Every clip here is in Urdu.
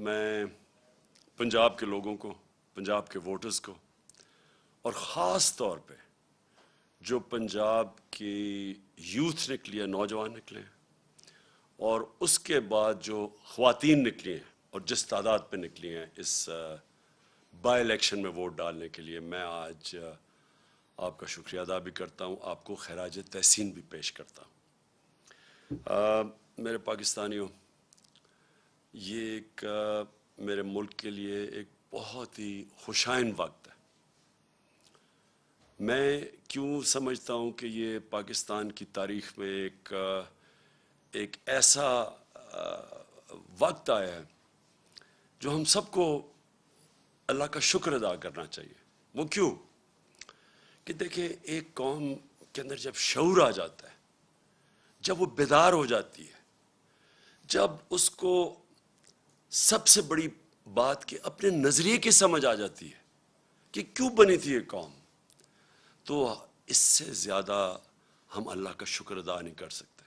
میں پنجاب کے لوگوں کو، پنجاب کے ووٹرز کو، اور خاص طور پہ جو پنجاب کی یوتھ نکلی ہے، نوجوان نکلے ہیں، اور اس کے بعد جو خواتین نکلی ہیں اور جس تعداد پہ نکلی ہیں اس بائی الیکشن میں ووٹ ڈالنے کے لیے، میں آج آپ کا شکریہ ادا بھی کرتا ہوں، آپ کو خراج تحسین بھی پیش کرتا ہوں۔ میرے پاکستانیوں، یہ ایک میرے ملک کے لیے ایک بہت ہی خوشائن وقت ہے۔ میں کیوں سمجھتا ہوں کہ یہ پاکستان کی تاریخ میں ایک ایسا وقت آیا ہے جو ہم سب کو اللہ کا شکر ادا کرنا چاہیے۔ وہ کیوں؟ کہ دیکھیں، ایک قوم کے اندر جب شعور آ جاتا ہے، جب وہ بیدار ہو جاتی ہے، جب اس کو سب سے بڑی بات کہ اپنے نظریے کی سمجھ آ جاتی ہے کہ کیوں بنی تھی یہ قوم، تو اس سے زیادہ ہم اللہ کا شکر ادا نہیں کر سکتے۔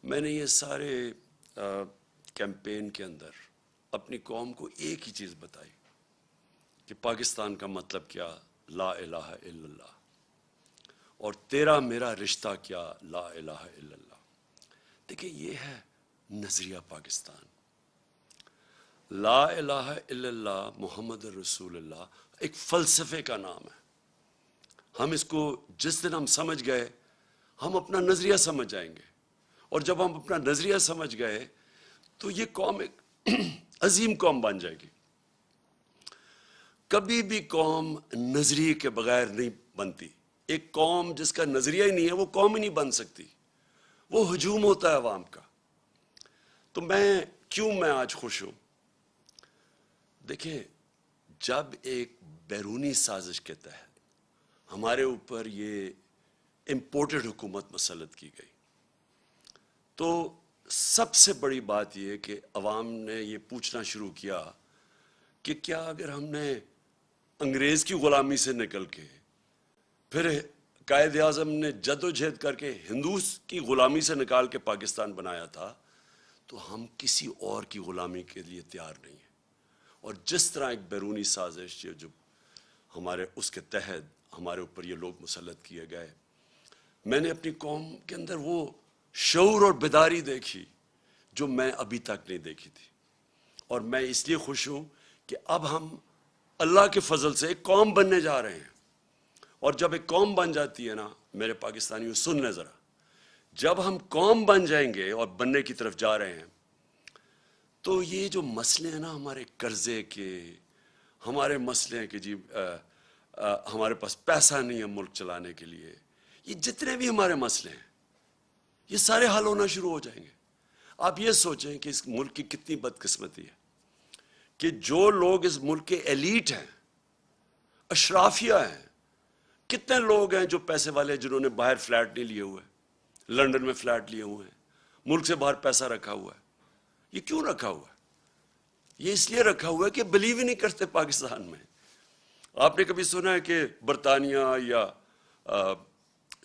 میں نے یہ سارے کیمپین کے اندر اپنی قوم کو ایک ہی چیز بتائی کہ پاکستان کا مطلب کیا، لا الہ الا اللہ، اور تیرا میرا رشتہ کیا، لا الہ الا اللہ۔ دیکھیں، یہ ہے نظریہ پاکستان۔ لا الہ الا اللہ محمد رسول اللہ ایک فلسفے کا نام ہے۔ ہم اس کو جس دن ہم سمجھ گئے، ہم اپنا نظریہ سمجھ جائیں گے، اور جب ہم اپنا نظریہ سمجھ گئے تو یہ قوم ایک عظیم قوم بن جائے گی۔ کبھی بھی قوم نظریے کے بغیر نہیں بنتی۔ ایک قوم جس کا نظریہ ہی نہیں ہے، وہ قوم ہی نہیں بن سکتی، وہ ہجوم ہوتا ہے عوام کا۔ تو میں آج خوش ہوں؟ دیکھیں، جب ایک بیرونی سازش کے تحت ہمارے اوپر یہ امپورٹڈ حکومت مسلط کی گئی، تو سب سے بڑی بات یہ کہ عوام نے یہ پوچھنا شروع کیا کہ کیا اگر ہم نے انگریز کی غلامی سے نکل کے، پھر قائد اعظم نے جد و جہد کر کے ہندوز کی غلامی سے نکال کے پاکستان بنایا تھا، تو ہم کسی اور کی غلامی کے لیے تیار نہیں ہیں۔ اور جس طرح ایک بیرونی سازش جو ہمارے اس کے تحت ہمارے اوپر یہ لوگ مسلط کیے گئے، میں نے اپنی قوم کے اندر وہ شعور اور بیداری دیکھی جو میں ابھی تک نہیں دیکھی تھی۔ اور میں اس لیے خوش ہوں کہ اب ہم اللہ کے فضل سے ایک قوم بننے جا رہے ہیں۔ اور جب ایک قوم بن جاتی ہے نا، میرے پاکستانیوں سن لیں ذرا، جب ہم قوم بن جائیں گے اور بننے کی طرف جا رہے ہیں، تو یہ جو مسئلے ہیں نا ہمارے قرضے کے، ہمارے مسئلے ہیں کہ جی ہمارے پاس پیسہ نہیں ہے ملک چلانے کے لیے، یہ جتنے بھی ہمارے مسئلے ہیں، یہ سارے حل ہونا شروع ہو جائیں گے۔ آپ یہ سوچیں کہ اس ملک کی کتنی بدقسمتی ہے کہ جو لوگ اس ملک کے ایلیٹ ہیں، اشرافیہ ہیں، کتنے لوگ ہیں جو پیسے والے، جنہوں نے باہر فلیٹ نہیں لیے ہوئے، لندن میں فلیٹ لیے ہوئے ہیں، ملک سے باہر پیسہ رکھا ہوا ہے۔ یہ کیوں رکھا ہوا ہے؟ یہ اس لیے رکھا ہوا ہے کہ بلیو ہی نہیں کرتے پاکستان میں۔ آپ نے کبھی سنا ہے کہ برطانیہ یا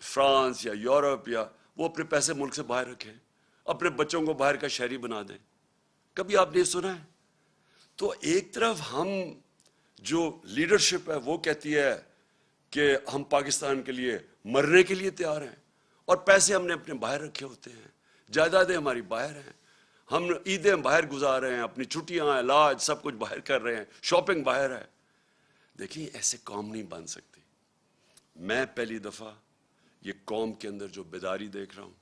فرانس یا یورپ یا وہ اپنے پیسے ملک سے باہر رکھیں، اپنے بچوں کو باہر کا شہری بنا دیں؟ کبھی آپ نے سنا ہے؟ تو ایک طرف ہم جو لیڈرشپ ہے وہ کہتی ہے کہ ہم پاکستان کے لیے مرنے کے لیے تیار ہیں، اور پیسے ہم نے اپنے باہر رکھے ہوتے ہیں، جائیدادیں ہماری باہر ہیں، ہم عیدیں باہر گزار رہے ہیں، اپنی چھٹیاں، علاج، سب کچھ باہر کر رہے ہیں، شاپنگ باہر ہے۔ دیکھیں، ایسے قوم نہیں بن سکتی۔ میں پہلی دفعہ یہ قوم کے اندر جو بیداری دیکھ رہا ہوں،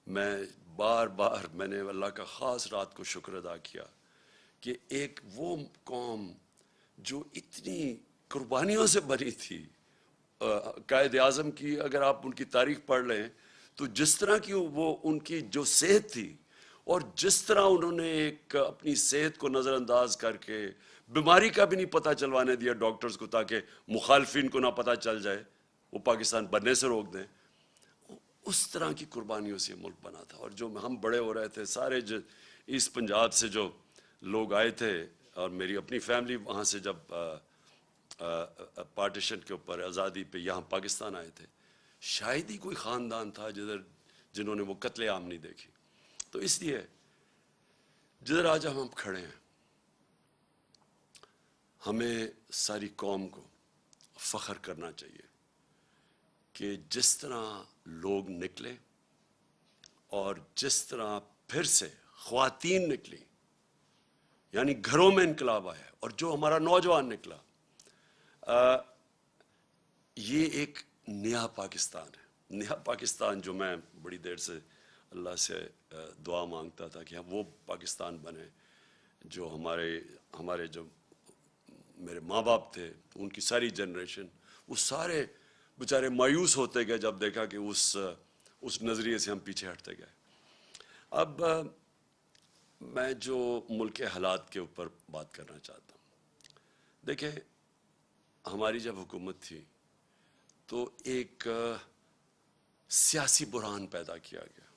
میں میں نے اللہ کا خاص رات کو شکر ادا کیا کہ ایک وہ قوم جو اتنی قربانیوں سے بنی تھی، قائد اعظم کی اگر آپ ان کی تاریخ پڑھ لیں تو جس طرح کی وہ ان کی جو صحت تھی، اور جس طرح انہوں نے ایک اپنی صحت کو نظر انداز کر کے بیماری کا بھی نہیں پتہ چلوانے دیا ڈاکٹرز کو، تاکہ مخالفین کو نہ پتہ چل جائے، وہ پاکستان بننے سے روک دیں۔ اس طرح کی قربانیوں سے ملک بنا تھا۔ اور جو ہم بڑے ہو رہے تھے، سارے ایسٹ پنجاب سے جو لوگ آئے تھے، اور میری اپنی فیملی وہاں سے جب پارٹیشن کے اوپر آزادی پہ یہاں پاکستان آئے تھے، شاید ہی کوئی خاندان تھا جنہوں نے وہ قتل عام نہیں دیکھی۔ تو اس لیے جدھر آج ہم کھڑے ہیں، ہمیں ساری قوم کو فخر کرنا چاہیے کہ جس طرح لوگ نکلے اور جس طرح پھر سے خواتین نکلی، یعنی گھروں میں انقلاب آیا، اور جو ہمارا نوجوان نکلا، یہ ایک نیا پاکستان ہے، نیا پاکستان جو میں بڑی دیر سے اللہ سے دعا مانگتا تھا کہ وہ پاکستان بنے جو ہمارے جو میرے ماں باپ تھے، ان کی ساری جنریشن، وہ سارے بیچارے مایوس ہوتے گئے جب دیکھا کہ اس نظریے سے ہم پیچھے ہٹتے گئے۔ اب میں جو ملک کے حالات کے اوپر بات کرنا چاہتا ہوں، دیکھیں ہماری جب حکومت تھی تو ایک سیاسی بحران پیدا کیا گیا،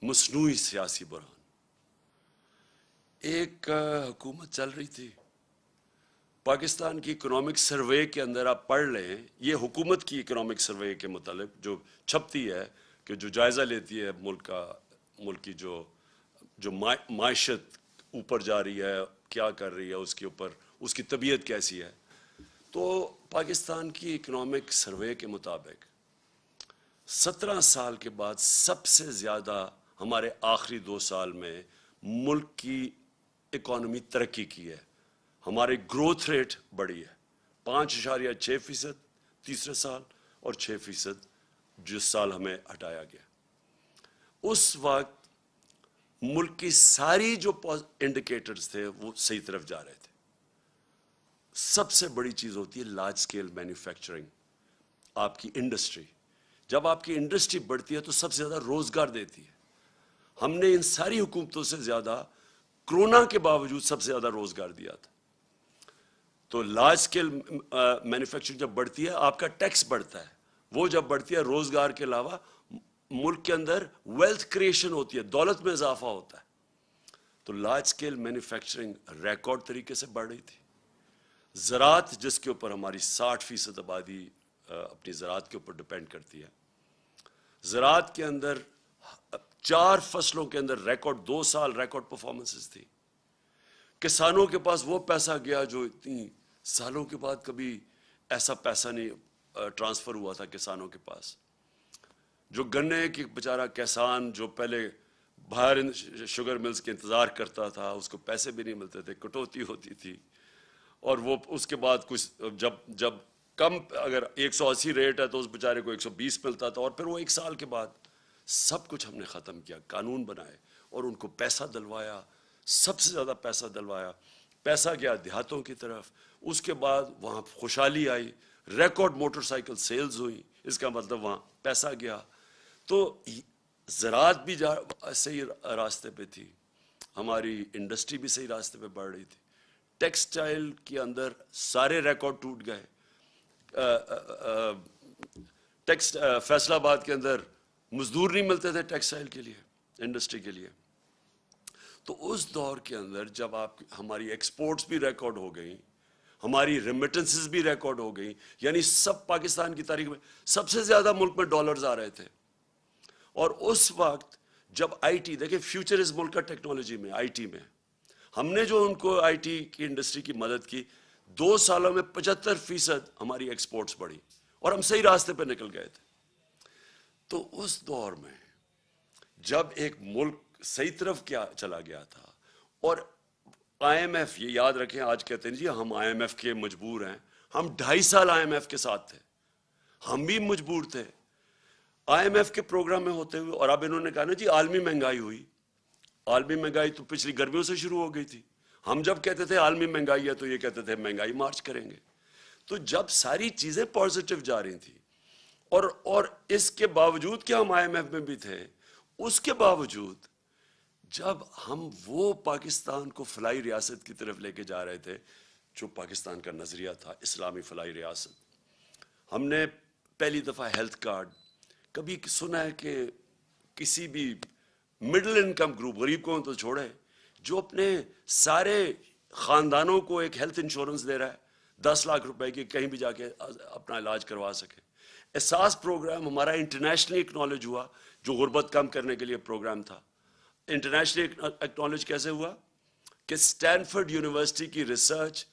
مصنوعی سیاسی بحران۔ ایک حکومت چل رہی تھی، پاکستان کی اکنامک سروے کے اندر آپ پڑھ لیں، یہ حکومت کی اکنامک سروے کے متعلق جو چھپتی ہے، کہ جو جائزہ لیتی ہے ملک کی جو معیشت اوپر جا رہی ہے، کیا کر رہی ہے، اس کے اوپر اس کی طبیعت کیسی ہے، تو پاکستان کی اکنامک سروے کے مطابق 17 سال کے بعد سب سے زیادہ ہمارے آخری 2 سال میں ملک کی اکانومی ترقی کی ہے، ہماری گروتھ ریٹ بڑھی ہے، 5.6% تیسرے سال اور 6% جس سال ہمیں ہٹایا گیا۔ اس وقت ملک کی ساری جو انڈیکیٹرز تھے وہ صحیح طرف جا رہے تھے۔ سب سے بڑی چیز ہوتی ہے لارج سکیل مینوفیکچرنگ، آپ کی انڈسٹری۔ جب آپ کی انڈسٹری بڑھتی ہے تو سب سے زیادہ روزگار دیتی ہے۔ ہم نے ان ساری حکومتوں سے زیادہ کرونا کے باوجود سب سے زیادہ روزگار دیا تھا۔ تو لارج سکیل مینوفیکچرنگ جب بڑھتی ہے آپ کا ٹیکس بڑھتا ہے، وہ جب بڑھتی ہے روزگار کے علاوہ ملک کے اندر ویلتھ کریشن ہوتی ہے، دولت میں اضافہ ہوتا ہے۔ تو لارج سکیل مینوفیکچرنگ ریکارڈ طریقے سے بڑھ رہی تھی۔ زراعت، جس کے اوپر ہماری 60% آبادی اپنی زراعت کے اوپر ڈپینڈ کرتی ہے، زراعت کے اندر 4 فصلوں کے اندر ریکارڈ 2 سال ریکارڈ پرفارمنسز تھی۔ کسانوں کے پاس وہ پیسہ گیا جو اتنی سالوں کے بعد کبھی ایسا پیسہ نہیں ٹرانسفر ہوا تھا کسانوں کے پاس۔ جو گنے کی بیچارہ کسان جو پہلے باہر شوگر ملز کے انتظار کرتا تھا، اس کو پیسے بھی نہیں ملتے تھے، کٹوتی ہوتی تھی، اور وہ اس کے بعد کچھ جب کم اگر 180 ریٹ ہے تو اس بیچارے کو 120 ملتا تھا، اور پھر وہ 1 سال کے بعد سب کچھ ہم نے ختم کیا، قانون بنائے اور ان کو پیسہ دلوایا، سب سے زیادہ پیسہ دلوایا، پیسہ گیا دیہاتوں کی طرف۔ اس کے بعد وہاں خوشحالی آئی، ریکارڈ موٹر سائیکل سیلز ہوئی، اس کا مطلب وہاں پیسہ گیا۔ تو زراعت بھی صحیح راستے پہ تھی، ہماری انڈسٹری بھی صحیح راستے پہ بڑھ رہی تھی، ٹیکسٹائل کے اندر سارے ریکارڈ ٹوٹ گئے۔ فیصل آباد کے اندر مزدور نہیں ملتے تھے ٹیکسٹائل کے لیے، انڈسٹری کے لیے۔ تو اس دور کے اندر جب ہماری ایکسپورٹس بھی ریکارڈ ہو گئیں، ہماری ریمیٹنسز بھی ریکارڈ ہو گئیں، یعنی سب پاکستان کی تاریخ میں سب سے زیادہ ملک میں ڈالرز آ رہے تھے۔ اور اس وقت جب آئی ٹی، دیکھیں فیوچر اس ملک کا ٹیکنالوجی میں، آئی ٹی میں، ہم نے جو ان کو آئی ٹی کی انڈسٹری کی مدد کی، 2 سالوں میں 75% ہماری ایکسپورٹس بڑھی اور ہم صحیح راستے پہ نکل گئے تھے۔ تو اس دور میں جب ایک ملک صحیح طرف چلا گیا تھا، اور آئی ایم ایف، یہ یاد رکھیں، آج کہتے ہیں جی ہم آئی ایم ایف کے مجبور ہیں، ہم 2.5 سال آئی ایم ایف کے ساتھ تھے، ہم بھی مجبور تھے آئی ایم ایف کے پروگرام میں ہوتے ہوئے۔ اور اب انہوں نے کہا نا جی عالمی مہنگائی ہوئی، عالمی مہنگائی تو پچھلی گرمیوں سے شروع ہو گئی تھی، ہم جب کہتے تھے عالمی مہنگائی ہے تو یہ کہتے تھے مہنگائی مارچ کریں گے۔ تو جب ساری چیزیں پازیٹیو جا رہی تھیں، اور اس کے باوجود کہ ہم آئی ایم ایف میں بھی تھے، اس کے باوجود جب ہم وہ پاکستان کو فلاحی ریاست کی طرف لے کے جا رہے تھے جو پاکستان کا نظریہ تھا، اسلامی فلاحی ریاست، ہم نے پہلی دفعہ ہیلتھ کارڈ، کبھی سنا ہے کہ کسی بھی مڈل انکم گروپ، غریب کو تو چھوڑے، جو اپنے سارے خاندانوں کو ایک ہیلتھ انشورنس دے رہا ہے 10 لاکھ روپے کی، کہیں بھی جا کے اپنا علاج کروا سکے۔ احساس پروگرام ہمارا انٹرنیشنلی اکنالج ہوا، جو غربت کم کرنے کے لیے پروگرام تھا۔ انٹرنیشنل ایکنالج کیسے ہوا کہ اسٹینفورڈ یونیورسٹی کی ریسرچ،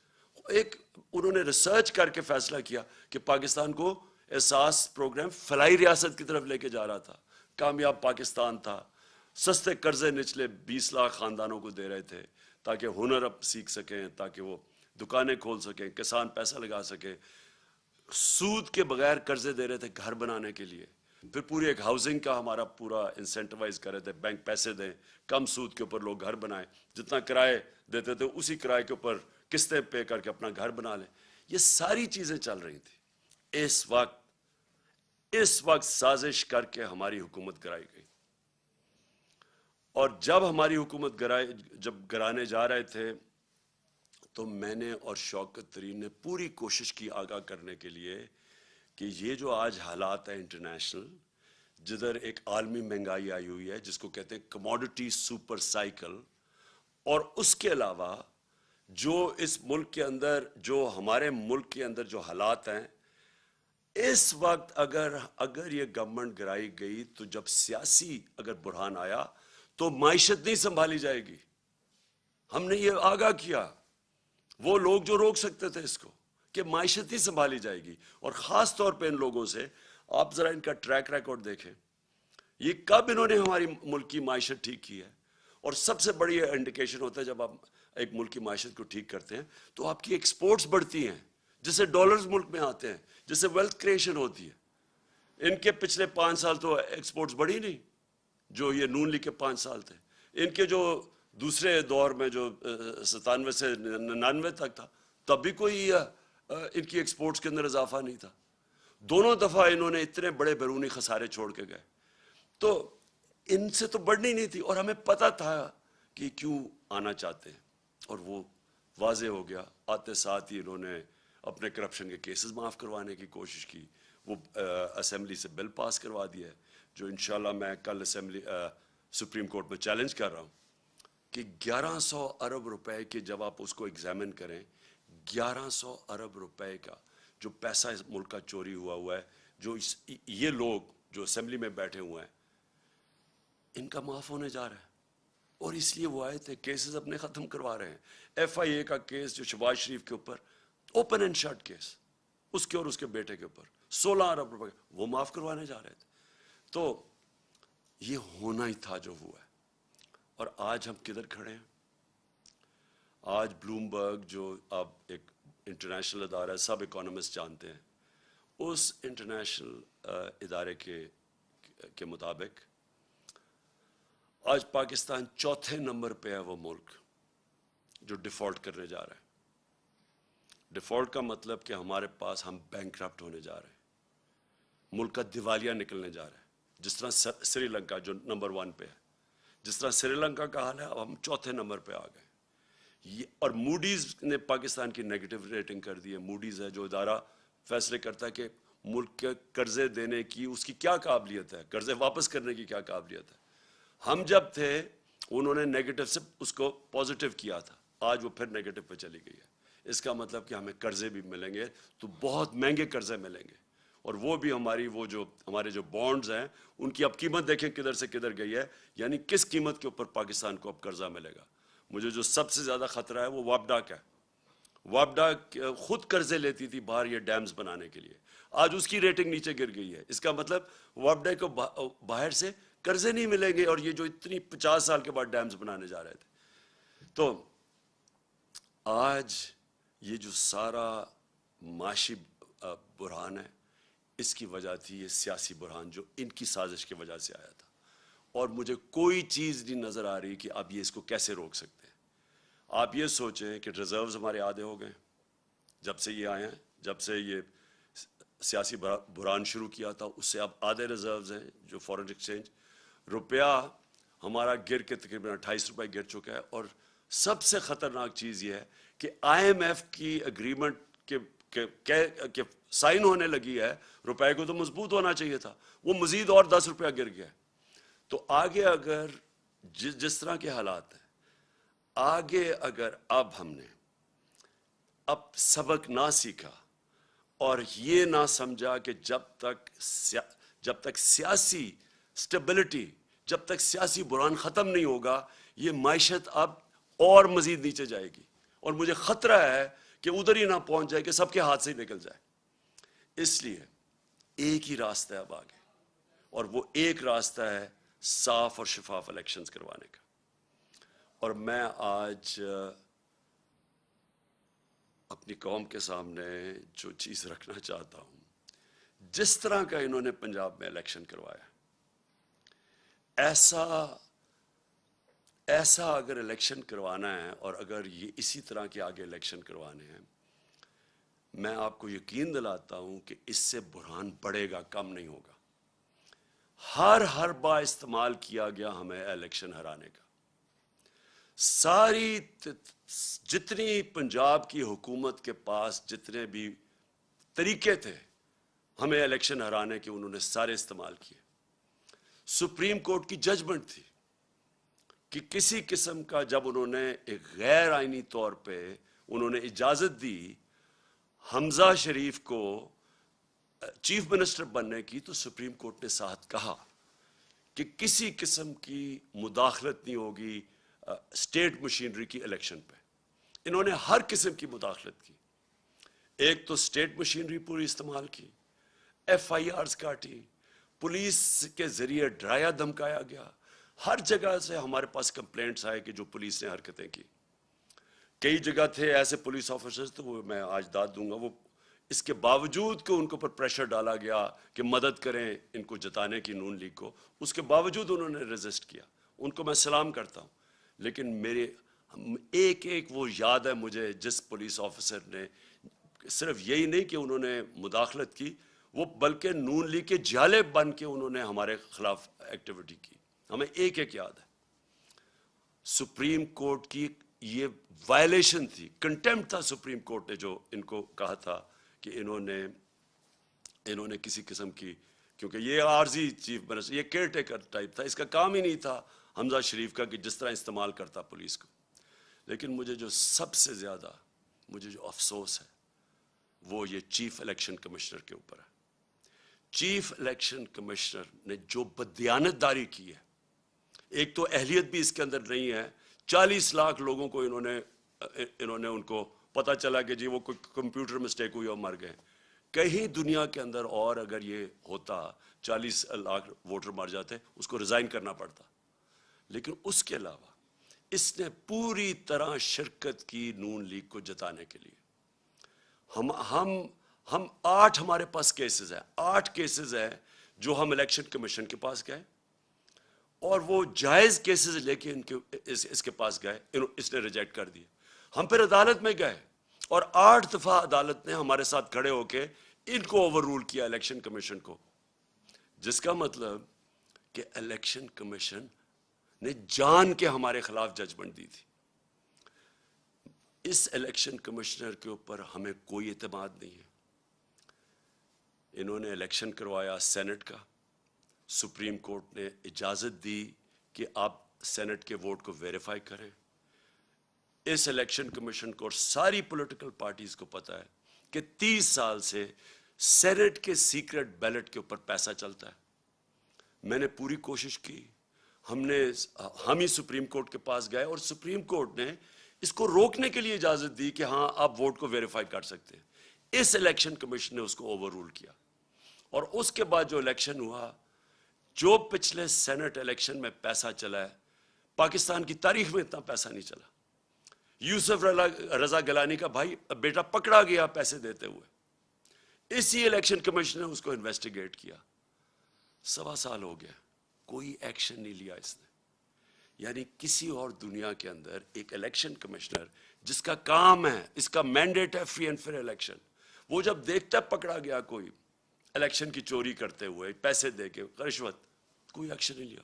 انہوں نے ریسرچ کر کے فیصلہ کیا کہ پاکستان کو احساس پروگرام فلاحی ریاست کی طرف لے کے جا رہا تھا، کامیاب پاکستان تھا، سستے قرضے نچلے 20 لاکھ خاندانوں کو دے رہے تھے تاکہ ہنر اب سیکھ سکیں، تاکہ وہ دکانیں کھول سکیں، کسان پیسہ لگا سکیں، سود کے بغیر قرضے دے رہے تھے گھر بنانے کے لیے، پھر پوری ایک ہاؤسنگ کا ہمارا پورا انسینٹیوائز کر رہے تھے، بینک پیسے دیں، کم سود کے اوپر لوگ گھر بنائیں، جتنا کرائے دیتے تھے اسی کرائے کے اوپر قسطیں پے کر کے اپنا گھر بنا لیں. یہ ساری چیزیں چل رہی تھیں. اس وقت سازش کر کے ہماری حکومت گرائی گئی، اور جب ہماری حکومت جب گرانے جا رہے تھے تو میں نے اور شوکت ترین نے پوری کوشش کی آگاہ کرنے کے لیے کہ یہ جو آج حالات ہیں انٹرنیشنل، جدھر ایک عالمی مہنگائی آئی ہوئی ہے جس کو کہتے ہیں کموڈٹی سپر سائیکل، اور اس کے علاوہ جو اس ملک کے اندر، جو ہمارے ملک کے اندر جو حالات ہیں اس وقت، اگر یہ گورنمنٹ گرائی گئی تو جب سیاسی اگر بحران آیا تو معیشت نہیں سنبھالی جائے گی. ہم نے یہ آگاہ کیا، وہ لوگ جو روک سکتے تھے اس کو، کہ معیشت نہیں سنبھالی جائے گی. اور خاص طور پہ ان لوگوں سے آپ ذرا ان کا ٹریک ریکارڈ دیکھیں، یہ کب انہوں نے ہماری ملک کی معیشت ٹھیک کی ہے. اور سب سے بڑی انڈیکیشن ہوتا ہے جب آپ ایک ملک کی معیشت کو ٹھیک کرتے ہیں تو آپ کی ایکسپورٹس بڑھتی ہیں، جس سے ڈالرز ملک میں آتے ہیں، جس سے ویلتھ کریشن ہوتی ہے. ان کے پچھلے 5 سال تو ایکسپورٹس بڑھی نہیں، جو یہ نون لیگ کے 5 سال تھے. ان کے جو دوسرے دور میں جو 97 سے 99 تک تھا، تب بھی کوئی ان کی ایکسپورٹس کے اندر اضافہ نہیں تھا. دونوں دفعہ انہوں نے اتنے بڑے بیرونی خسارے چھوڑ کے گئے. تو ان سے تو بڑھنی نہیں تھی، اور ہمیں پتہ تھا کہ کیوں آنا چاہتے ہیں، اور وہ واضح ہو گیا. آتے ساتھ ہی انہوں نے اپنے کرپشن کے کیسز معاف کروانے کی کوشش کی. وہ اسمبلی سے بل پاس کروا دیا ہے، جو انشاءاللہ میں کل سپریم کورٹ میں چیلنج کر رہا ہوں کہ 1100 ارب روپے کے، جب آپ اس کو ایگزامن کریں، 1100 ارب روپے کا جو پیسہ اس ملک کا چوری ہوا ہے، جو یہ لوگ جو اسمبلی میں بیٹھے ہوئے ہیں ان کا معاف ہونے جا رہا ہے. اور اس لیے وہ آئے تھے، کیسز اپنے ختم کروا رہے ہیں. ایف آئی اے کا کیس جو شہباز شریف کے اوپر اوپن اینڈ شٹ کیس، اس کے اور اس کے بیٹے کے اوپر 16 ارب روپے وہ معاف کروانے جا رہے تھے. تو یہ ہونا ہی تھا جو ہوا ہے. اور آج ہم کدھر کھڑے ہیں؟ آج بلومبرگ جو اب ایک انٹرنیشنل ادارہ ہے، سب اکانومسٹ جانتے ہیں، اس انٹرنیشنل ادارے کے مطابق آج پاکستان 4تھے نمبر پہ ہے وہ ملک جو ڈیفالٹ کرنے جا رہا ہے. ڈیفالٹ کا مطلب کہ ہمارے پاس ہم بینکرپٹ ہونے جا رہے ہیں، ملک کا دیوالیہ نکلنے جا رہا ہے. جس طرح سری لنکا جو نمبر 1 پہ ہے، جس طرح سری لنکا کا حال ہے، اب ہم 4تھے نمبر پہ آ گئے. اور موڈیز نے پاکستان کی نیگیٹو ریٹنگ کر دی ہے. موڈیز ہے جو ادارہ فیصلے کرتا ہے کہ ملک کے قرضے دینے کی اس کی کیا قابلیت ہے، قرضے واپس کرنے کی کیا قابلیت ہے. ہم جب تھے انہوں نے نیگیٹو سے اس کو پازیٹیو کیا تھا، آج وہ پھر نیگیٹو پہ چلی گئی ہے. اس کا مطلب کہ ہمیں قرضے بھی ملیں گے تو بہت مہنگے قرضے ملیں گے. اور وہ بھی ہمارے جو بانڈز ہیں ان کی اب قیمت دیکھیں کدھر سے کدھر گئی ہے. یعنی کس قیمت کے اوپر پاکستان کو اب قرضہ ملے گا. مجھے جو سب سے زیادہ خطرہ ہے وہ وابڈا کا ہے. وابڈا خود قرضے لیتی تھی باہر یہ ڈیمز بنانے کے لیے، آج اس کی ریٹنگ نیچے گر گئی ہے. اس کا مطلب وابڈا کو باہر سے قرضے نہیں ملیں گے، اور یہ جو اتنی 50 سال کے بعد ڈیمز بنانے جا رہے تھے. تو آج یہ جو سارا معاشی بحران ہے، اس کی وجہ تھی یہ سیاسی بحران جو ان کی سازش کی وجہ سے آیا تھا. اور مجھے کوئی چیز نہیں نظر آ رہی کہ اب یہ اس کو کیسے روک سکتے ہیں. آپ یہ سوچیں کہ ریزروز ہمارے آدھے ہو گئے جب سے یہ آئے ہیں، جب سے یہ سیاسی بحران شروع کیا تھا اس سے اب آدھے ریزروز ہیں جو فورن ایکسچینج. روپیہ ہمارا گر کے تقریباً 28 روپے گر چکا ہے. اور سب سے خطرناک چیز یہ ہے کہ آئی ایم ایف کی اگریمنٹ کے سائن ہونے لگی ہے، روپے کو تو مضبوط ہونا چاہیے تھا، وہ مزید اور 10 روپیہ گر گیا. تو آگے اگر جس طرح کے حالات ہیں، آگے اگر اب ہم نے اب سبق نہ سیکھا اور یہ نہ سمجھا کہ جب تک سیاسی سٹیبلٹی جب تک سیاسی بحران ختم نہیں ہوگا یہ معیشت اب اور مزید نیچے جائے گی، اور مجھے خطرہ ہے کہ ادھر ہی نہ پہنچ جائے کہ سب کے ہاتھ سے ہی نکل جائے۔ اس لیے ایک ہی راستہ ہے اب آگے، اور وہ ایک راستہ ہے صاف اور شفاف الیکشنز کروانے کا۔ اور میں آج اپنی قوم کے سامنے جو چیز رکھنا چاہتا ہوں، جس طرح کا انہوں نے پنجاب میں الیکشن کروایا، ایسا اگر الیکشن کروانا ہے، اور اگر یہ اسی طرح کے آگے الیکشن کروانے ہیں، میں آپ کو یقین دلاتا ہوں کہ اس سے بحران بڑھے گا، کم نہیں ہوگا۔ ہر بار استعمال کیا گیا ہمیں الیکشن ہرانے کا۔ ساری جتنی پنجاب کی حکومت کے پاس جتنے بھی طریقے تھے ہمیں الیکشن ہرانے کے، انہوں نے سارے استعمال کیے۔ سپریم کورٹ کی ججمنٹ تھی کہ کسی قسم کا، جب انہوں نے ایک غیر آئینی طور پہ انہوں نے اجازت دی حمزہ شریف کو چیف منسٹر بننے کی، تو سپریم کورٹ نے ساتھ کہا کہ کسی قسم کی مداخلت نہیں ہوگی اسٹیٹ مشینری کی الیکشن پہ۔ انہوں نے ہر قسم کی مداخلت کی، ایک تو اسٹیٹ مشینری پوری استعمال کی، ایف آئی آرز کاٹی، پولیس کے ذریعے ڈرایا دھمکایا گیا، ہر جگہ سے ہمارے پاس کمپلینٹس آئے کہ جو پولیس نے حرکتیں کی۔ کئی جگہ تھے ایسے پولیس آفیسرز، تو وہ میں آج داد دوں گا، وہ اس کے باوجود کہ ان کے اوپر پریشر ڈالا گیا کہ مدد کریں ان کو جتانے کی نون لیگ کو، اس کے باوجود انہوں نے ریزسٹ کیا، ان کو میں سلام کرتا ہوں۔ لیکن میرے ایک وہ یاد ہے مجھے، جس پولیس آفیسر نے صرف یہی نہیں کہ انہوں نے مداخلت کی، وہ بلکہ نون لیگ کے جالے بن کے انہوں نے ہمارے خلاف ایکٹیویٹی کی، ہمیں ایک یاد ہے۔ سپریم کورٹ کی یہ وائلیشن تھی، کنٹیمپٹ تھا سپریم کورٹ نے جو ان کو کہا تھا کہ انہوں نے کسی قسم کی، کیونکہ یہ عارضی چیف منسٹر، یہ کیئر ٹیکر ٹائپ تھا، اس کا کام ہی نہیں تھا حمزہ شریف کا کہ جس طرح استعمال کرتا پولیس کو۔ لیکن مجھے جو سب سے زیادہ مجھے جو افسوس ہے وہ یہ چیف الیکشن کمشنر کے اوپر ہے۔ چیف الیکشن کمشنر نے جو بددیانت داری کی ہے، ایک تو اہلیت بھی اس کے اندر نہیں ہے، 40 لاکھ لوگوں کو انہوں نے ان کو پتہ چلا کہ جی وہ کوئی کمپیوٹر مسٹیک ہوئی اور مر گئے۔ کہیں دنیا کے اندر اور اگر یہ ہوتا 40 لاکھ ووٹر مر جاتے، اس کو ریزائن کرنا پڑتا۔ لیکن اس کے علاوہ اس نے پوری طرح شرکت کی نون لیگ کو جتانے کے لیے۔ ہم 8 ہمارے پاس کیسز ہیں، 8 کیسز ہیں جو ہم الیکشن کمیشن کے پاس گئے، اور وہ جائز کیسز لے کے اس کے پاس گئے، اس نے ریجیکٹ کر دیے۔ ہم پھر عدالت میں گئے، اور 8 دفعہ عدالت نے ہمارے ساتھ کھڑے ہو کے ان کو اوور رول کیا، الیکشن کمیشن کو، جس کا مطلب کہ الیکشن کمیشن نے جان کے ہمارے خلاف ججمنٹ دی تھی۔ اس الیکشن کمشنر کے اوپر ہمیں کوئی اعتماد نہیں ہے۔ انہوں نے الیکشن کروایا سینٹ کا، سپریم کورٹ نے اجازت دی کہ آپ سینٹ کے ووٹ کو ویریفائی کریں۔ اس الیکشن کمیشن کو اور ساری پولیٹیکل پارٹیز کو پتہ ہے کہ 30 سال سے سینٹ کے سیکرٹ بیلٹ کے اوپر پیسہ چلتا ہے۔ میں نے پوری کوشش کی، ہم ہی سپریم کورٹ کے پاس گئے، اور سپریم کورٹ نے اس کو روکنے کے لیے اجازت دی کہ ہاں آپ ووٹ کو ویریفائی کر سکتے ہیں۔ اس الیکشن کمیشن نے اس کو اوور رول کیا، اور اس کے بعد جو الیکشن ہوا، جو پچھلے سینٹ الیکشن میں پیسہ چلا ہے، پاکستان کی تاریخ میں اتنا پیسہ نہیں چلا۔ یوسف رضا گیلانی کا بھائی بیٹا پکڑا گیا پیسے دیتے ہوئے، اسی الیکشن کمیشن نے اس کو انویسٹیگیٹ کیا۔ 1.25 سال ہو گیا، کوئی ایکشن نہیں لیا اس نے۔ یعنی کسی اور دنیا کے اندر ایک الیکشن کمشنر جس کا کام ہے، اس کا مینڈیٹ ہے فری اینڈ فیئر الیکشن، وہ جب دیکھتا ہے پکڑا گیا کوئی الیکشن کی چوری کرتے ہوئے، پیسے دے کے، رشوت، کوئی ایکشن نہیں لیا،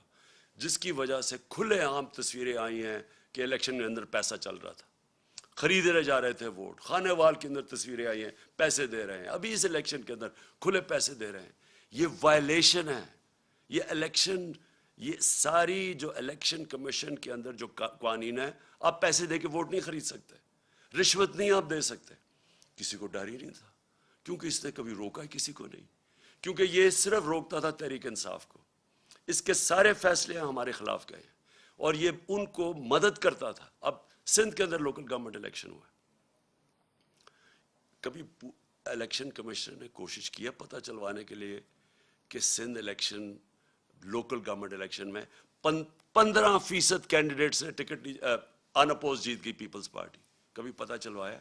جس کی وجہ سے کھلے عام تصویریں آئی ہیں کہ الیکشن کے اندر پیسہ چل رہا تھا، خریدے جا رہے تھے ووٹ، خانے وال کے اندر تصویریں آئی ہیں، پیسے دے رہے ہیں، ابھی اس الیکشن کے اندر کھلے پیسے دے رہے ہیں۔ یہ وائلیشن ہے، یہ الیکشن، یہ ساری جو الیکشن کمیشن کے اندر جو قوانین ہے، آپ پیسے دے کے ووٹ نہیں خرید سکتے، رشوت نہیں آپ دے سکتے۔ کسی کو ڈر ہی نہیں تھا، کیونکہ اس نے کبھی روکا کسی کو نہیں، کیونکہ یہ صرف روکتا تھا تحریک انصاف کو، اس کے سارے فیصلے ہمارے خلاف گئے ہیں اور یہ ان کو مدد کرتا تھا. اب سندھ کے اندر لوکل گورنمنٹ الیکشن ہوا ہے. کبھی الیکشن کمیشن نے کوشش کیا پتہ چلوانے کے لیے کہ Sindh election local government election میں 15% کینڈیڈیٹس نے ٹکٹ ان اپوز جیت گئی پیپلز پارٹی. کبھی پتہ چلوایا؟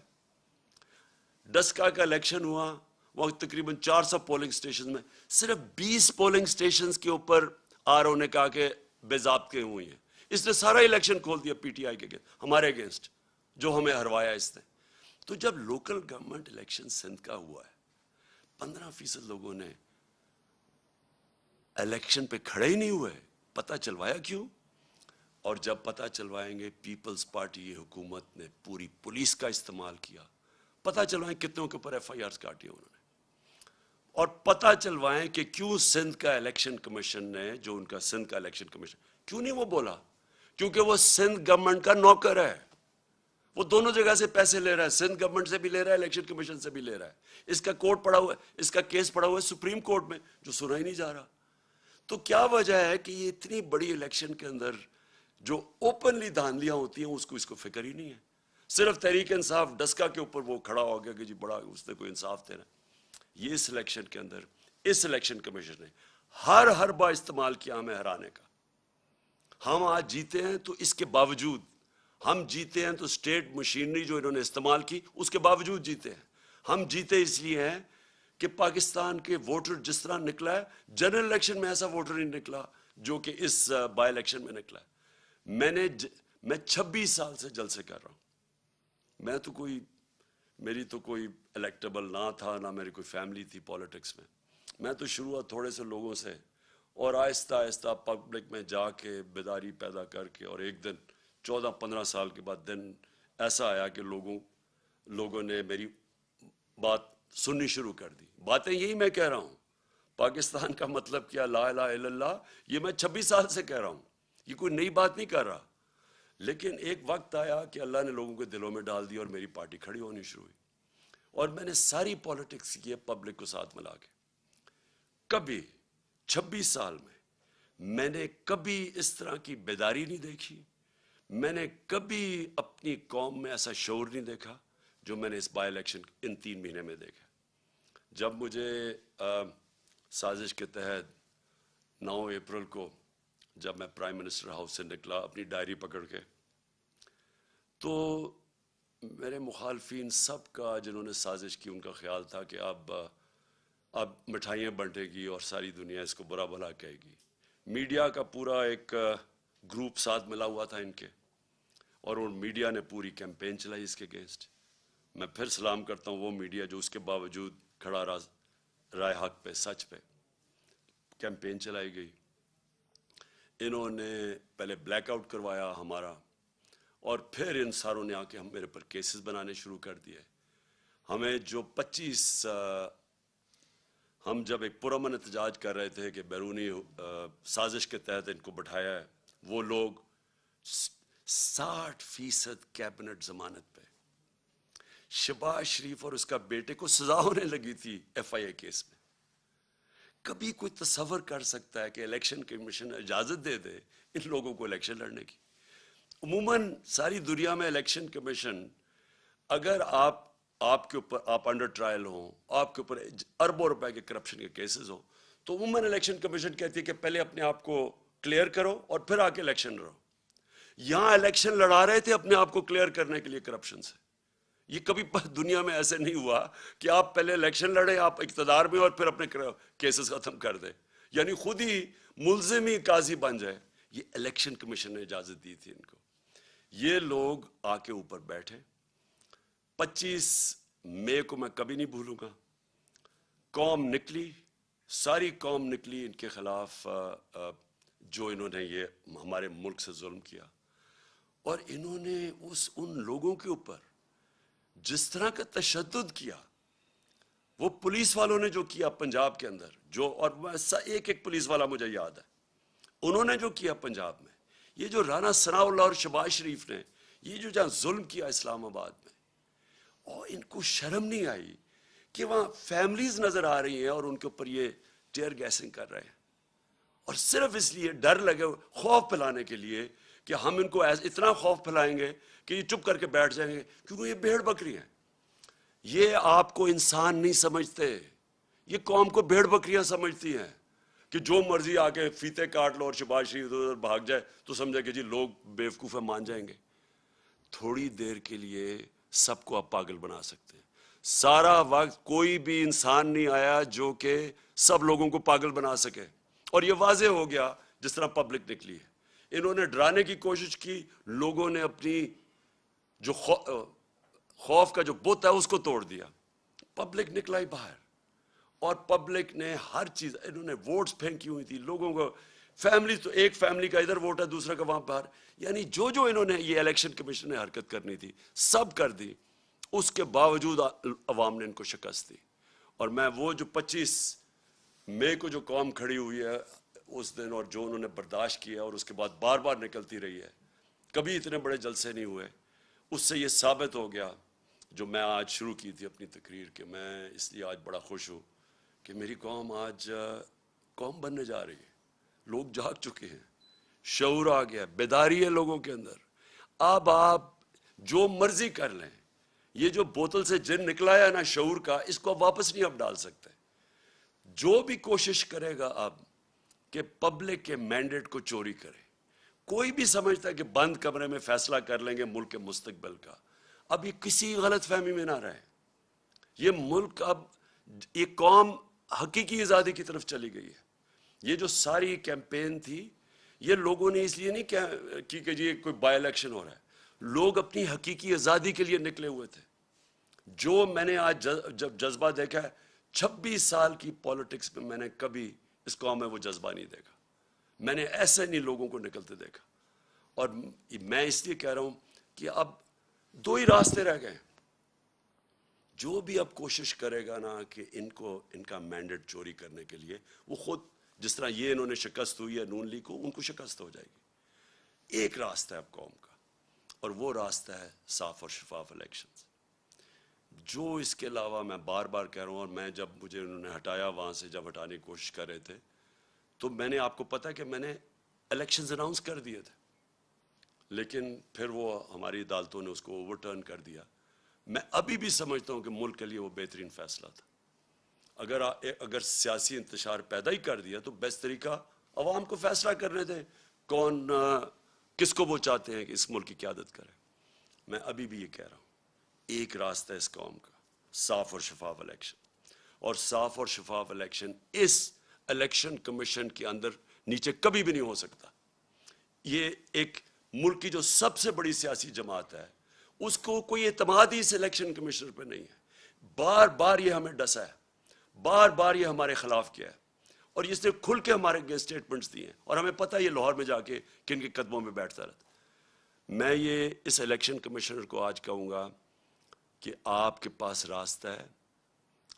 ڈسکا کا الیکشن ہوا, وہ تقریباً 400 پولنگ سٹیشن میں صرف 20 پولنگ سٹیشنز کے اوپر آر او نے کہا کہ بے ضابطے ہوئی ہیں. اس نے سارا الیکشن کھول دیا پی ٹی آئی کے ہمارے اگینسٹ, جو ہمیں ہروایا اس نے. تو جب لوکل گورنمنٹ الیکشن سندھ کا ہوا ہے 15% لوگوں نے الیکشن پہ کھڑے ہی نہیں ہوئے. پتہ چلوایا کیوں؟ اور جب پتہ چلوائیں گے پیپلز پارٹی حکومت نے پوری پولیس کا استعمال کیا. پتہ چلوائیں کتنوں کے اوپر ایف آئی آرز کاٹی انہوں نے, اور پتہ چلوائیں کہ کیوں سندھ کا الیکشن کمیشن نے, جو ان کا سندھ کا الیکشن کمیشن, کیوں نہیں وہ بولا؟ کیونکہ وہ سندھ گورنمنٹ کا نوکر ہے. وہ دونوں جگہ سے پیسے لے رہا ہے, سندھ گورنمنٹ سے بھی لے رہا ہے, الیکشن کمیشن سے بھی لے رہا ہے. اس کا کورٹ پڑا ہوا ہے, اس کا کیس پڑا ہوا ہے سپریم کورٹ میں, جو سنا ہی نہیں جا رہا. تو کیا وجہ ہے کہ یہ اتنی بڑی الیکشن کے اندر جو اوپنلی دھاندلیاں ہوتی ہیں اس کو فکر ہی نہیں ہے. صرف تحریک انصاف ڈسکا کے اوپر وہ کھڑا ہو گیا کہ جی بڑا اس نے کوئی انصاف دینا. یہ اس الیکشن کے اندر اس الیکشن کمیشن نے ہر حربہ استعمال کیا ہمیں ہرانے کا. ہم آج جیتے ہیں تو اس کے باوجود, ہم جیتے ہیں تو اسٹیٹ مشینری جو انہوں نے استعمال کی اس کے باوجود جیتے ہیں. ہم جیتے اس لیے ہیں کہ پاکستان کے ووٹر جس طرح نکلا ہے, جنرل الیکشن میں ایسا ووٹر نہیں نکلا جو کہ اس بائی الیکشن میں نکلا ہے. میں 26 سال سے جلسے کر رہا ہوں. میری تو کوئی الیکٹیبل نہ تھا, نہ میری کوئی فیملی تھی پالیٹکس میں. میں تو شروعات تھوڑے سے لوگوں سے, اور آہستہ آہستہ پبلک میں جا کے بیداری پیدا کر کے, اور ایک دن 14-15 سال کے بعد دن ایسا آیا کہ لوگوں نے میری بات سننی شروع کر دی. باتیں یہی میں کہہ رہا ہوں, پاکستان کا مطلب کیا, لا الہ الا اللہ, یہ میں 26 سال سے کہہ رہا ہوں, یہ کوئی نئی بات نہیں کر رہا. لیکن ایک وقت آیا کہ اللہ نے لوگوں کے دلوں میں ڈال دی اور میری پارٹی کھڑی ہونی شروع ہوئی, اور میں نے ساری پالیٹکس کی ہے پبلک کو ساتھ ملا کے. کبھی 26 سال میں نے کبھی اس طرح کی بیداری نہیں دیکھی. میں نے کبھی اپنی قوم میں ایسا شعور نہیں دیکھا جو میں نے اس بائی الیکشن ان 3 مہینے میں دیکھا. جب مجھے سازش کے تحت 9 اپریل کو جب میں پرائم منسٹر ہاؤس سے نکلا اپنی ڈائری پکڑ کے, تو میرے مخالفین سب کا, جنہوں نے سازش کی, ان کا خیال تھا کہ اب مٹھائیاں بنٹے گی اور ساری دنیا اس کو برا بھلا کہے گی. میڈیا کا پورا ایک گروپ ساتھ ملا ہوا تھا ان کے, اور ان میڈیا نے پوری کیمپین چلائی اس کے اگینسٹ. میں پھر سلام کرتا ہوں وہ میڈیا جو اس کے باوجود کھڑا رہا رائے حق پہ, سچ پہ. کیمپین چلائی گئی. انہوں نے پہلے بلیک آؤٹ کروایا ہمارا, اور پھر ان ساروں نے آ کے میرے پر کیسز بنانے شروع کر دیے. ہمیں جو 25 ہم جب ایک پرامن احتجاج کر رہے تھے کہ بیرونی سازش کے تحت ان کو بٹھایا ہے, وہ لوگ 60% کیبنٹ ضمانت پہ. شہباز شریف اور اس کا بیٹے کو سزا ہونے لگی تھی ایف آئی اے کیس میں. کبھی کوئی تصور کر سکتا ہے کہ الیکشن کمیشن اجازت دے دے ان لوگوں کو الیکشن لڑنے کی؟ عموماً ساری دنیا میں الیکشن کمیشن, اگر آپ کے اوپر آپ انڈر ٹرائل ہوں, آپ کے اوپر اربوں روپے کے کرپشن کے کیسز ہوں, تو عموماً الیکشن کمیشن کہتی ہے کہ پہلے اپنے آپ کو کلیئر کرو اور پھر آ کے الیکشن لڑو. یہاں الیکشن لڑا رہے تھے اپنے آپ کو کلیئر کرنے کے لیے کرپشن سے. یہ کبھی دنیا میں ایسے نہیں ہوا کہ آپ پہلے الیکشن لڑیں, آپ اقتدار میں, اور پھر اپنے کیسز ختم کر دیں, یعنی خود ہی ملزم ہی قاضی بن جائے. یہ الیکشن کمیشن نے اجازت دی تھی ان کو. یہ لوگ آ کے اوپر بیٹھے. 25 مئی کو میں کبھی نہیں بھولوں گا, قوم نکلی, ساری قوم نکلی ان کے خلاف, جو انہوں نے یہ ہمارے ملک سے ظلم کیا. اور انہوں نے ان لوگوں کے اوپر جس طرح کا تشدد کیا, وہ پولیس والوں نے جو کیا پنجاب کے اندر, جو, اور ایک پولیس والا مجھے یاد ہے, انہوں نے جو کیا پنجاب میں, یہ جو رانا ثناء اللہ اور شہباز شریف نے یہ جو جہاں ظلم کیا اسلام آباد میں, اور ان کو شرم نہیں آئی کہ وہاں فیملیز نظر آ رہی ہیں اور ان کے اوپر یہ ٹیئر گیسنگ کر رہے ہیں. اور صرف اس لیے ڈر لگے خوف پھیلانے کے لیے کہ ہم ان کو اتنا خوف پھیلائیں گے کہ یہ چپ کر کے بیٹھ جائیں گے، کیونکہ یہ بھیڑ بکری ہیں. یہ آپ کو انسان نہیں سمجھتے، یہ قوم کو بھیڑ بکریاں سمجھتی ہیں کہ جو مرضی آ کے فیتے کاٹ لو اور شباز شریف ادھر بھاگ جائے تو سمجھے کہ جی لوگ بیوقوف مان جائیں گے. تھوڑی دیر کے لیے سب کو آپ پاگل بنا سکتے ہیں. سارا وقت کوئی بھی انسان نہیں آیا جو کہ سب لوگوں کو پاگل بنا سکے، اور یہ واضح ہو گیا جس طرح پبلک نکلی ہے. انہوں نے ڈرانے کی کوشش کی، لوگوں نے اپنی جو خوف کا جو بت ہے اس کو توڑ دیا. پبلک نکلا ہی باہر، اور پبلک نے ہر چیز، انہوں نے ووٹس پھینکی ہوئی تھی لوگوں کو. فیملی تو ایک فیملی کا ادھر ووٹ ہے دوسرا کا وہاں باہر، یعنی جو انہوں نے یہ الیکشن کمیشن نے حرکت کرنی تھی سب کر دی. اس کے باوجود عوام نے ان کو شکست دی. اور میں وہ جو 25 مئی کو جو قوم کھڑی ہوئی ہے اس دن، اور جو انہوں نے برداشت کیا اور اس کے بعد بار بار نکلتی رہی ہے، کبھی اتنے بڑے جلسے نہیں ہوئے. اس سے یہ ثابت ہو گیا جو میں آج شروع کی تھی اپنی تقریر، کہ میں اس لیے آج بڑا خوش ہوں کہ میری قوم آج قوم بننے جا رہی ہے. لوگ جاگ چکے ہیں، شعور آ گیا، بیداری ہے لوگوں کے اندر. اب آپ جو مرضی کر لیں، یہ جو بوتل سے جن نکلا ہے نا شعور کا، اس کو واپس نہیں آپ ڈال سکتے. جو بھی کوشش کرے گا اب کہ پبلک کے مینڈیٹ کو چوری کرے، کوئی بھی سمجھتا ہے کہ بند کمرے میں فیصلہ کر لیں گے ملک کے مستقبل کا، اب یہ کسی غلط فہمی میں نہ رہے. یہ ملک اب، یہ قوم حقیقی آزادی کی طرف چلی گئی ہے. یہ جو ساری کیمپین تھی یہ لوگوں نے اس لیے نہیں کی کہ جی کوئی بائی الیکشن ہو رہا ہے، لوگ اپنی حقیقی آزادی کے لیے نکلے ہوئے تھے. جو میں نے آج جب جذبہ دیکھا ہے 26 سال کی پولیٹکس میں، میں نے کبھی اس قوم میں وہ جذبہ نہیں دیکھا. میں نے ایسے نہیں لوگوں کو نکلتے دیکھا. اور میں اس لیے کہہ رہا ہوں کہ اب 2 ہی راستے رہ گئے. جو بھی اب کوشش کرے گا نا کہ ان کا مینڈیٹ چوری کرنے کے لیے، وہ خود جس طرح یہ انہوں نے شکست ہوئی ہے نون لیگ کو، ان کو شکست ہو جائے گی. ایک راستہ ہے اب قوم کا، اور وہ راستہ ہے صاف اور شفاف الیکشنز. جو اس کے علاوہ میں بار بار کہہ رہا ہوں، اور میں جب مجھے انہوں نے ہٹایا وہاں سے، جب ہٹانے کی کوشش کر رہے تھے، تو میں نے آپ کو پتا کہ میں نے الیکشنز اناؤنس کر دیے تھے، لیکن پھر وہ ہماری عدالتوں نے اس کو اوور ٹرن کر دیا. میں ابھی بھی سمجھتا ہوں کہ ملک کے لیے وہ بہترین فیصلہ تھا. اگر سیاسی انتشار پیدا ہی کر دیا تو بیسٹ طریقہ عوام کو فیصلہ کرنے دیں کون کس کو وہ چاہتے ہیں کہ اس ملک کی قیادت کرے. میں ابھی بھی یہ کہہ رہا ہوں، ایک راستہ ہے اس قوم کا، صاف اور شفاف الیکشن. اور صاف اور شفاف الیکشن اس الیکشن کمیشن کے اندر نیچے کبھی بھی نہیں ہو سکتا. یہ ایک ملک کی جو سب سے بڑی سیاسی جماعت ہے، اس کو کوئی اعتماد ہی اس الیکشن کمیشنر پہ نہیں ہے. بار بار یہ ہمیں ڈسا ہے، بار بار یہ ہمارے خلاف کیا ہے، اور اس نے کھل کے ہمارے اسٹیٹمنٹس دیے ہیں، اور ہمیں پتہ ہے یہ لاہور میں جا کے کن کے قدموں میں بیٹھتا رہتا. میں یہ اس الیکشن کمیشنر کو آج کہوں گا کہ آپ کے پاس راستہ ہے،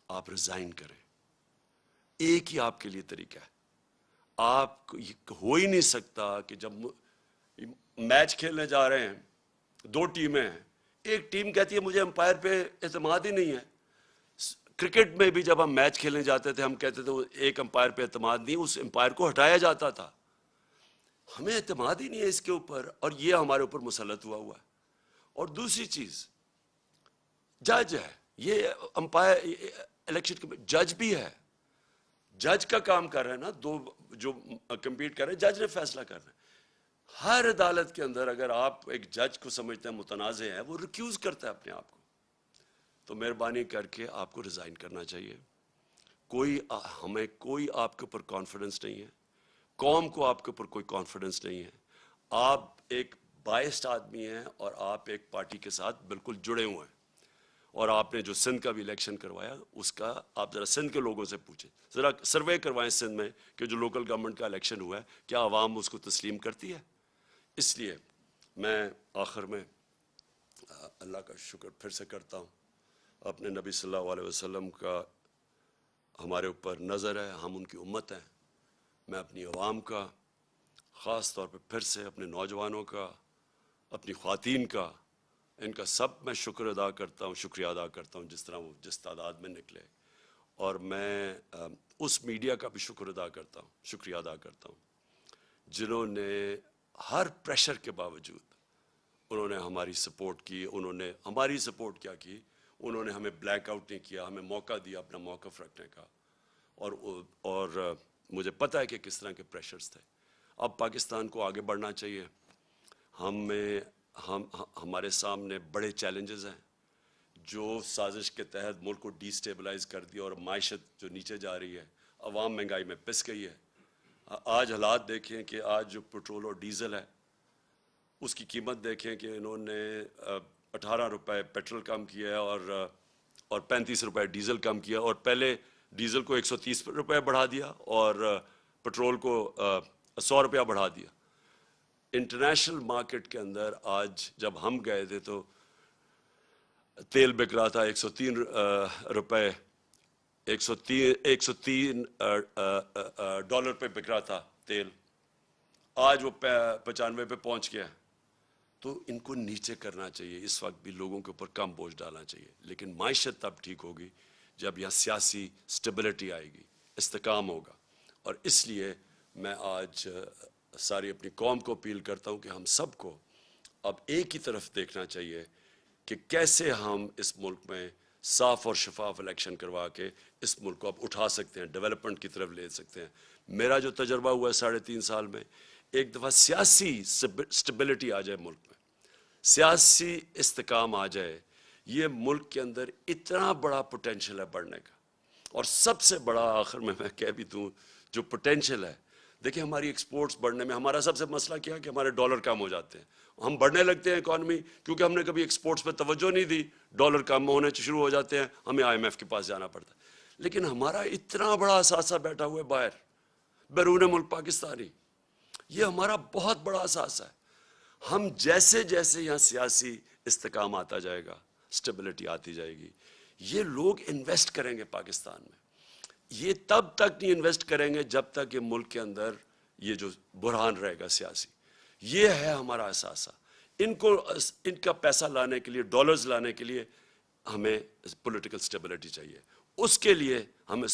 آپ ریزائن کریں. ایک ہی آپ کے لیے طریقہ ہے. آپ ہو ہی نہیں سکتا کہ جب میچ کھیلنے جا رہے ہیں، 2 ٹیمیں ہیں، ایک ٹیم کہتی ہے مجھے امپائر پہ اعتماد ہی نہیں ہے. کرکٹ میں بھی جب ہم میچ کھیلنے جاتے تھے ہم کہتے تھے ایک امپائر پہ اعتماد نہیں، اس امپائر کو ہٹایا جاتا تھا. ہمیں اعتماد ہی نہیں ہے اس کے اوپر، اور یہ ہمارے اوپر مسلط ہوا ہے. اور دوسری چیز، جج ہے، یہ امپائر الیکشن جج بھی ہے، جج کا کام کر رہے ہیں نا، 2 جو کمپیٹ کر رہے ہیں، جج نے فیصلہ کرنا ہے. ہر عدالت کے اندر اگر آپ ایک جج کو سمجھتے ہیں متنازع ہے، وہ ریکیوز کرتا ہے اپنے آپ کو. تو مہربانی کر کے آپ کو ریزائن کرنا چاہیے. ہمیں کوئی آپ کے اوپر کانفیڈنس نہیں ہے، قوم کو آپ کے اوپر کوئی کانفیڈنس نہیں ہے. آپ ایک بائسڈ آدمی ہیں، اور آپ ایک پارٹی کے ساتھ بالکل جڑے ہوئے ہیں. اور آپ نے جو سندھ کا بھی الیکشن کروایا، اس کا آپ ذرا سندھ کے لوگوں سے پوچھیں، ذرا سروے کروائیں سندھ میں کہ جو لوکل گورنمنٹ کا الیکشن ہوا ہے کیا عوام اس کو تسلیم کرتی ہے. اس لیے میں آخر میں اللہ کا شکر پھر سے کرتا ہوں. اپنے نبی صلی اللہ علیہ وسلم کا ہمارے اوپر نظر ہے، ہم ان کی امت ہیں. میں اپنی عوام کا، خاص طور پہ پھر سے اپنے نوجوانوں کا، اپنی خواتین کا، ان کا سب میں شکر ادا کرتا ہوں، شکریہ ادا کرتا ہوں جس طرح وہ جس تعداد میں نکلے. اور میں اس میڈیا کا بھی شکریہ ادا کرتا ہوں جنہوں نے ہر پریشر کے باوجود انہوں نے ہماری سپورٹ کی، انہوں نے ہماری سپورٹ کیا کی، انہوں نے ہمیں بلیک آؤٹ نہیں کیا، ہمیں موقع دیا اپنا موقف رکھنے کا، اور مجھے پتہ ہے کہ کس طرح کے پریشرز تھے۔ اب پاکستان کو آگے بڑھنا چاہیے، ہمارے سامنے بڑے چیلنجز ہیں جو سازش کے تحت ملک کو ڈی سٹیبلائز کر دیا اور معیشت جو نیچے جا رہی ہے، عوام مہنگائی میں پس گئی ہے۔ آج حالات دیکھیں کہ آج جو پٹرول اور ڈیزل ہے اس کی قیمت دیکھیں کہ انہوں نے 18 روپے پیٹرول کم کیا ہے اور 35 روپے ڈیزل کم کیا، اور پہلے ڈیزل کو 130 روپے بڑھا دیا اور پٹرول کو 100 روپیہ بڑھا دیا۔ انٹرنیشنل مارکیٹ کے اندر آج جب ہم گئے تھے تو تیل بک رہا تھا 103 روپے، 103 ڈالر پہ بک رہا تھا تیل، آج وہ 95 پہ پہنچ گیا ہے۔ تو ان کو نیچے کرنا چاہیے، اس وقت بھی لوگوں کے اوپر کم بوجھ ڈالنا چاہیے، لیکن معیشت تب ٹھیک ہوگی جب یہاں سیاسی سٹیبلٹی آئے گی، استحکام ہوگا۔ اور اس لیے میں آج ساری اپنی قوم کو اپیل کرتا ہوں کہ ہم سب کو اب ایک ہی طرف دیکھنا چاہیے کہ کیسے ہم اس ملک میں صاف اور شفاف الیکشن کروا کے اس ملک کو اب اٹھا سکتے ہیں، ڈیولپمنٹ کی طرف لے سکتے ہیں۔ میرا جو تجربہ ہوا ہے 3.5 سال میں، ایک دفعہ سیاسی سٹیبلٹی آ جائے ملک میں، سیاسی استحکام آ جائے، یہ ملک کے اندر اتنا بڑا پوٹینشل ہے بڑھنے کا۔ اور سب سے بڑا آخر میں کہہ بھی دوں جو پوٹینشل ہے، دیکھیں ہماری ایکسپورٹس بڑھنے میں ہمارا سب سے مسئلہ کیا ہے کہ ہمارے ڈالر کم ہو جاتے ہیں، ہم بڑھنے لگتے ہیں اکانومی، کیونکہ ہم نے کبھی ایکسپورٹس پہ توجہ نہیں دی، ڈالر کم ہونے شروع ہو جاتے ہیں، ہمیں IMF کے پاس جانا پڑتا ہے۔ لیکن ہمارا اتنا بڑا اثاثہ بیٹھا ہوا ہے باہر، بیرون ملک پاکستانی، یہ ہمارا بہت بڑا اثاثہ ہے۔ ہم جیسے جیسے یہاں سیاسی استحکام آتا جائے گا، سٹیبلٹی آتی جائے گی، یہ لوگ انویسٹ کریں گے پاکستان میں۔ یہ تب تک نہیں انویسٹ کریں گے جب تک یہ ملک کے اندر یہ جو بحران رہے گا سیاسی، یہ ہے ہمارا اثاثہ۔ ان کا پیسہ لانے کے لیے، ڈالرز لانے کے لیے ہمیں پولیٹیکل سٹیبلٹی چاہیے، اس کے لیے ہمیں